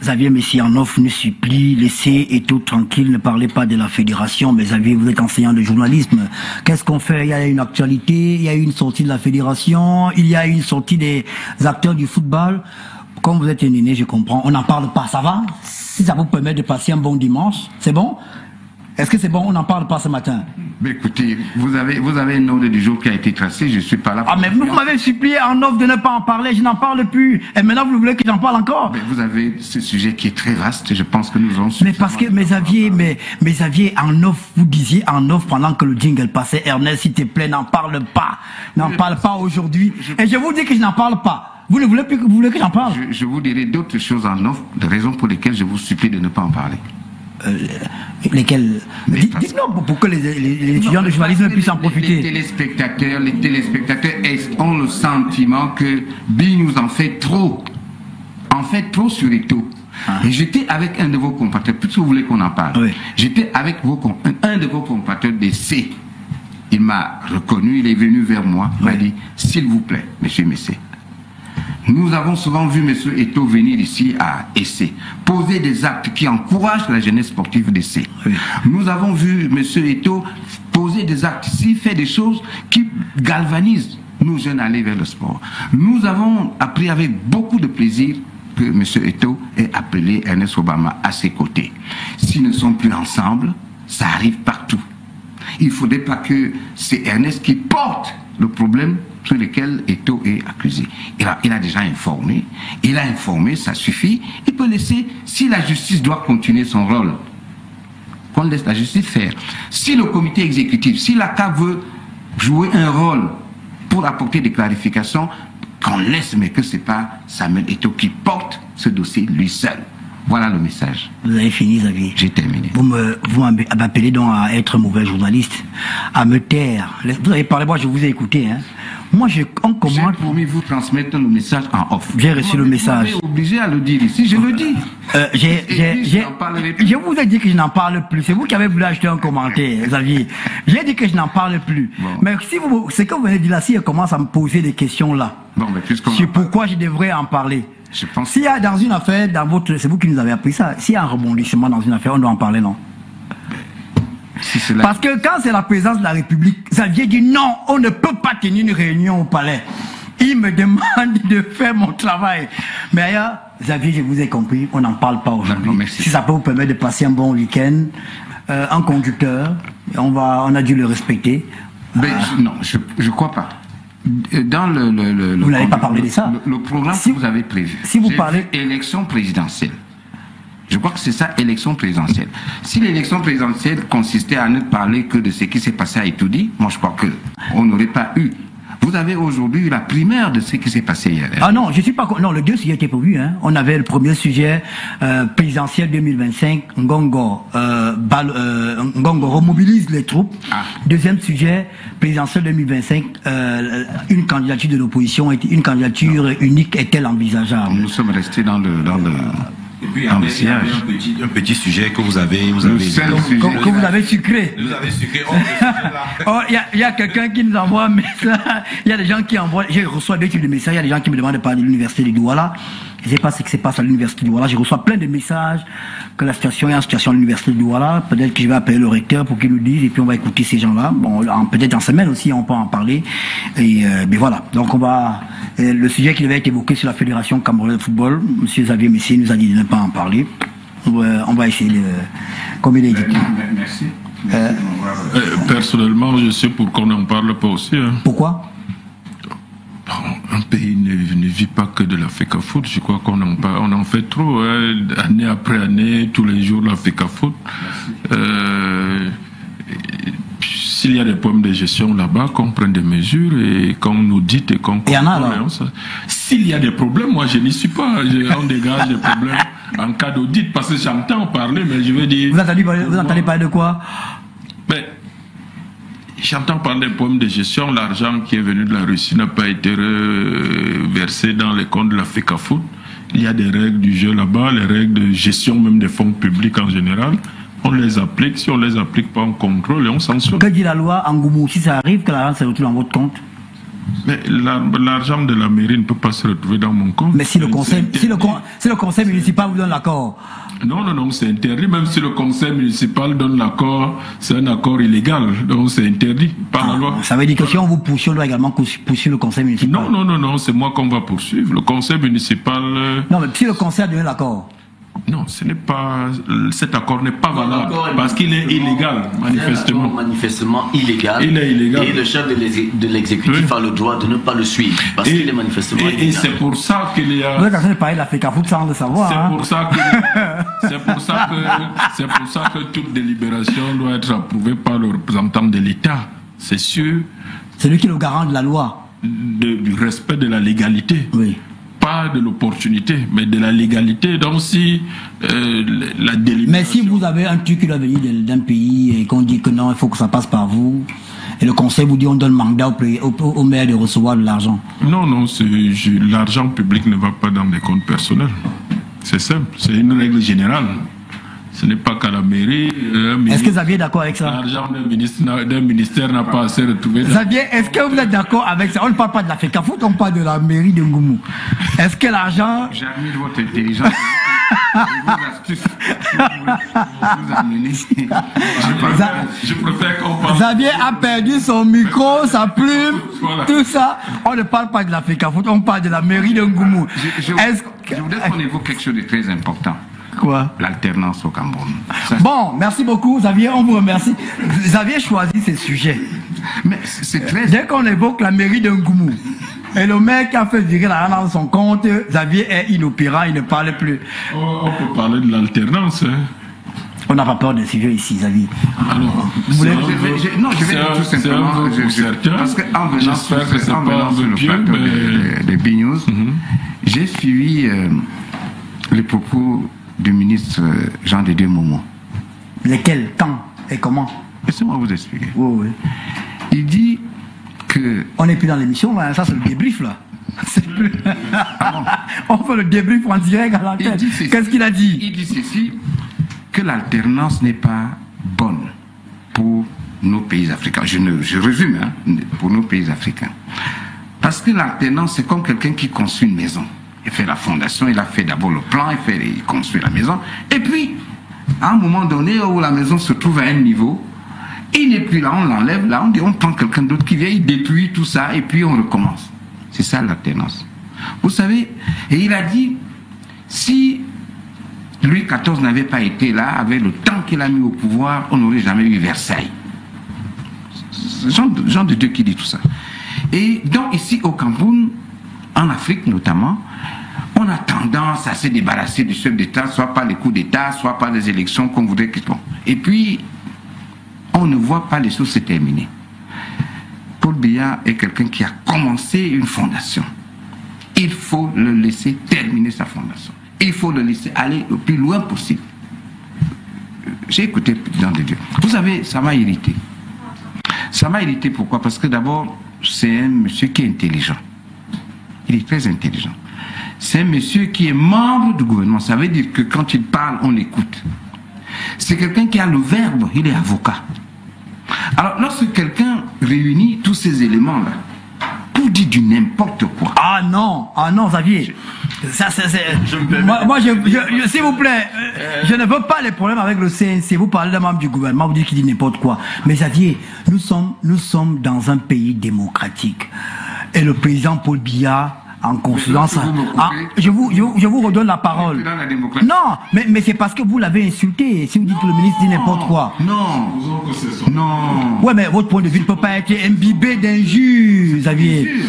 Xavier Messi en offre nous supplie, laissez Eto'o tranquille, ne parlez pas de la fédération. Mais Xavier, vous êtes enseignant de journalisme. Qu'est-ce qu'on fait? Il y a une actualité, il y a une sortie de la fédération, il y a une sortie des acteurs du football. Comme vous êtes un aîné, je comprends. On n'en parle pas, ça va? Si ça vous permet de passer un bon dimanche, c'est bon? Est-ce que c'est bon? On n'en parle pas ce matin. Mais écoutez, vous avez un ordre du jour qui a été tracé, je ne suis pas là pour... Ah mais vous m'avez supplié en offre de ne pas en parler, je n'en parle plus. Et maintenant vous voulez que j'en parle encore? Mais vous avez ce sujet qui est très vaste, je pense que nous allons... Mais parce que, mes Xavier, en offre, vous disiez en offre pendant que le jingle passait, Ernest, s'il te plaît, n'en parle pas. N'en parle pas aujourd'hui. Et je vous dis que je n'en parle pas. Vous ne voulez plus que vous voulez que j'en parle? Je vous dirai d'autres choses en offre, de raisons pour lesquelles je vous supplie de ne pas en parler. Lesquels? Dites-nous pour que les étudiants de journalisme puissent en profiter. Les téléspectateurs ont le sentiment que Bill nous en fait trop. En fait trop sur Eto'o. Et j'étais avec un de vos compatriotes, puisque vous voulez qu'on en parle. Oui. J'étais avec un de vos compatriotes des C. Il m'a reconnu, il est venu vers moi, il m'a dit, s'il vous plaît, monsieur Messé, nous avons souvent vu M. Eto'o venir ici à Essé, poser des actes qui encouragent la jeunesse sportive d'Essé. Oui. Nous avons vu M. Eto'o poser des actes ici, faire des choses qui galvanisent nos jeunes à aller vers le sport. Nous avons appris avec beaucoup de plaisir que M. Eto'o ait appelé Ernest Obama à ses côtés. S'ils ne sont plus ensemble, ça arrive partout. Il ne faudrait pas que c'est Ernest qui porte le problème sur lequel Eto'o est accusé. Il a déjà informé. Il a informé, ça suffit. Il peut laisser, si la justice doit continuer son rôle, qu'on laisse la justice faire. Si le comité exécutif, si la CAF veut jouer un rôle pour apporter des clarifications, qu'on laisse, mais que ce n'est pas Samuel Eto'o qui porte ce dossier lui seul. Voilà le message. Vous avez fini, Xavier. J'ai terminé. Vous m'appelez donc à être mauvais journaliste, à me taire. Vous avez parlé, moi je vous ai écouté. Hein. Moi, on commande... J'ai promis vous transmettre le message en off. J'ai reçu le message. Vous êtes obligé à le dire ici, je le dis. Je vous ai dit que je n'en parle plus. C'est vous qui avez voulu acheter un commentaire, Xavier. J'ai dit que je n'en parle plus. Bon. Mais si vous, c'est que vous venez de dire là, si elle commence à me poser des questions là, bon, c'est pourquoi je devrais en parler. S'il y a dans une affaire, c'est vous qui nous avez appris ça, s'il y a un rebondissement dans une affaire, on doit en parler, non? Parce que quand c'est la présidence de la République, Xavier dit non, on ne peut pas tenir une réunion au palais. Il me demande de faire mon travail. Mais ailleurs, Xavier, je vous ai compris, on n'en parle pas aujourd'hui. Si ça peut vous permettre de passer un bon week-end, un conducteur, on a dû le respecter. Mais non, je ne crois pas. Dans vous n'avez pas parlé de ça. Le programme que vous avez prévu. Si vous parlez... Élection présidentielle. Je crois que c'est ça, élection présidentielle. Si l'élection présidentielle consistait à ne parler que de ce qui s'est passé à Etoudi, moi je crois qu'on n'aurait pas eu. Vous avez aujourd'hui la primaire de ce qui s'est passé hier. Ah non, je suis pas... Non, le deux sujets étaient prévus. Hein. On avait le premier sujet présidentiel 2025, Ngongo remobilise les troupes. Ah. Deuxième sujet, présidentiel 2025, une candidature de l'opposition, une candidature unique est-elle envisageable? Nous sommes restés dans le Et puis, un petit sujet que vous avez sucré. Vous avez sucré. Il y a quelqu'un qui nous envoie un message. Il y a des gens qui envoient. Je reçois deux types de messages. Il y a des gens qui me demandent de parler de l'université de Douala. Je ne sais pas ce qui se passe à l'université de Douala. Je reçois plein de messages que la situation est en situation à l'université de Douala. Peut-être que je vais appeler le recteur pour qu'il nous dise et puis on va écouter ces gens-là. Bon, peut-être en semaine aussi on peut en parler. Et mais voilà. Donc on va. Le sujet qui devait être évoqué sur la Fédération camerounaise de football, M. Xavier Messi nous a dit de ne pas en parler. On va essayer comme il est dit. Merci. Personnellement, je sais pourquoi on n'en parle pas aussi. Hein. Pourquoi? Un pays ne vit pas que de la FECAFOOT. Je crois qu'on en fait trop. Hein. Année après année, tous les jours, la FECAFOOT. S'il y a des problèmes de gestion là-bas, qu'on prenne des mesures et qu'on nous dise et qu'on... Il y en a là. S'il y a des problèmes, moi je n'y suis pas. On dégage des problèmes en cas d'audit parce que j'entends parler, mais je veux dire... Vous entendez parler de quoi? Mais j'entends parler des problèmes de gestion. L'argent qui est venu de la Russie n'a pas été versé dans les comptes de la FECAFOOT. Il y a des règles du jeu là-bas, les règles de gestion même des fonds publics en général. On les applique, si on ne les applique pas, on contrôle et on sanctionne. Que dit la loi en Goumou? Si ça arrive, que l'argent se retrouve dans votre compte? Mais l'argent de la mairie ne peut pas se retrouver dans mon compte. Mais si le conseil municipal vous donne l'accord. Non, c'est interdit. Même si le conseil municipal donne l'accord, c'est un accord illégal. Donc c'est interdit par la loi. Ça veut dire que si on vous poursuit, on doit également poursuivre le conseil municipal. Non, c'est moi qu'on va poursuivre. Le conseil municipal... Non, mais si le conseil a donné l'accord. Non, ce n'est pas, cet accord n'est pas valable parce qu'il est illégal, manifestement. Manifestement illégal. Il est illégal. Et le chef de l'exécutif a le droit de ne pas le suivre parce qu'il est manifestement illégal. Et c'est pour ça qu'il y a. Vous êtes en train de parler de la FECAFOOT sans le savoir. C'est pour ça que toute délibération doit être approuvée par le représentant de l'État. C'est sûr. C'est lui qui est le garant de la loi. Du respect de la légalité. Oui. Pas de l'opportunité, mais de la légalité. Donc si la délibération... Mais si vous avez un truc qui doit venir d'un pays et qu'on dit que non, il faut que ça passe par vous, et le conseil vous dit on donne mandat au maire de recevoir de l'argent. Non, l'argent public ne va pas dans des comptes personnels. C'est simple, c'est une règle générale. Ce n'est pas qu'à la mairie. Est-ce que Xavier est d'accord avec ça? L'argent d'un ministère n'a pas assez retrouvé. Xavier, est-ce que vous êtes d'accord avec ça? On ne parle pas de la FECAFOOT, on parle de la mairie de Ngoumou. Est-ce que l'argent... J'admire votre intelligence et vos astuces. Vous amenez. Je préfère qu'on parle... Xavier a perdu son micro, sa plume, voilà. Tout ça. On ne parle pas de la FECAFOOT, on parle de la mairie de Ngoumou. Je voudrais qu'on évoque quelque chose de très important. Quoi? L'alternance au Cameroun. Bon, merci beaucoup Xavier, on vous remercie. Xavier choisit ses sujets. Mais c'est très... Dès qu'on évoque la mairie de Ngoumou, et le mec qui a fait virer l'argent dans son compte, Xavier est inopérant, il ne parle plus. On peut parler de l'alternance. On n'a pas peur des sujets ici, Xavier. Alors, je vais tout simplement... Parce qu'en venant sur le plateau de B-News, j'ai suivi les propos du ministre Jean de Dieu Momo. Lesquels, quand et comment? Laissez-moi vous expliquer. Oui. Il dit que... On n'est plus dans l'émission, là. Ça c'est le débrief là. Plus... On fait le débrief en direct à l'antenne. Qu'est-ce qu'il a dit? Il dit ceci, que l'alternance n'est pas bonne pour nos pays africains. Je résume, pour nos pays africains. Parce que l'alternance, c'est comme quelqu'un qui construit une maison. Il fait la fondation, il a fait d'abord le plan, il construit la maison. Et puis, à un moment donné où la maison se trouve à un niveau, il n'est plus là, on l'enlève, là, on prend quelqu'un d'autre qui vient, il détruit tout ça, et puis on recommence. C'est ça l'alternance. Vous savez, et il a dit, si Louis XIV n'avait pas été là, avec le temps qu'il a mis au pouvoir, on n'aurait jamais eu Versailles. Jean de Dieu qui dit tout ça. Et donc ici au Cameroun, en Afrique notamment, on a tendance à se débarrasser du chef d'État, soit par les coups d'État, soit par les élections qu'on voudrait qu'ils font. Et puis, on ne voit pas les choses se terminer. Paul Biya est quelqu'un qui a commencé une fondation. Il faut le laisser terminer sa fondation. Il faut le laisser aller le plus loin possible. J'ai écouté le président de Dieu. Vous savez, ça m'a irrité. Ça m'a irrité pourquoi? Parce que d'abord, c'est un monsieur qui est intelligent. Il est très intelligent. C'est un monsieur qui est membre du gouvernement. Ça veut dire que quand il parle, on l'écoute. C'est quelqu'un qui a le verbe, il est avocat. Alors, lorsque quelqu'un réunit tous ces éléments-là, pour dire du n'importe quoi. Ah non, Xavier. Ça, moi, s'il vous plaît, je ne veux pas les problèmes avec le CNC. Vous parlez d'un membre du gouvernement, vous dites qu'il dit n'importe quoi. Mais Xavier, nous sommes dans un pays démocratique. Et le président Paul Biya, en consulence... je vous redonne la parole. Non, mais c'est parce que vous l'avez insulté. Si vous dites que le ministre dit n'importe quoi. Non. Ouais, mais votre point de vue ne peut pas être imbibé d'injures, Xavier.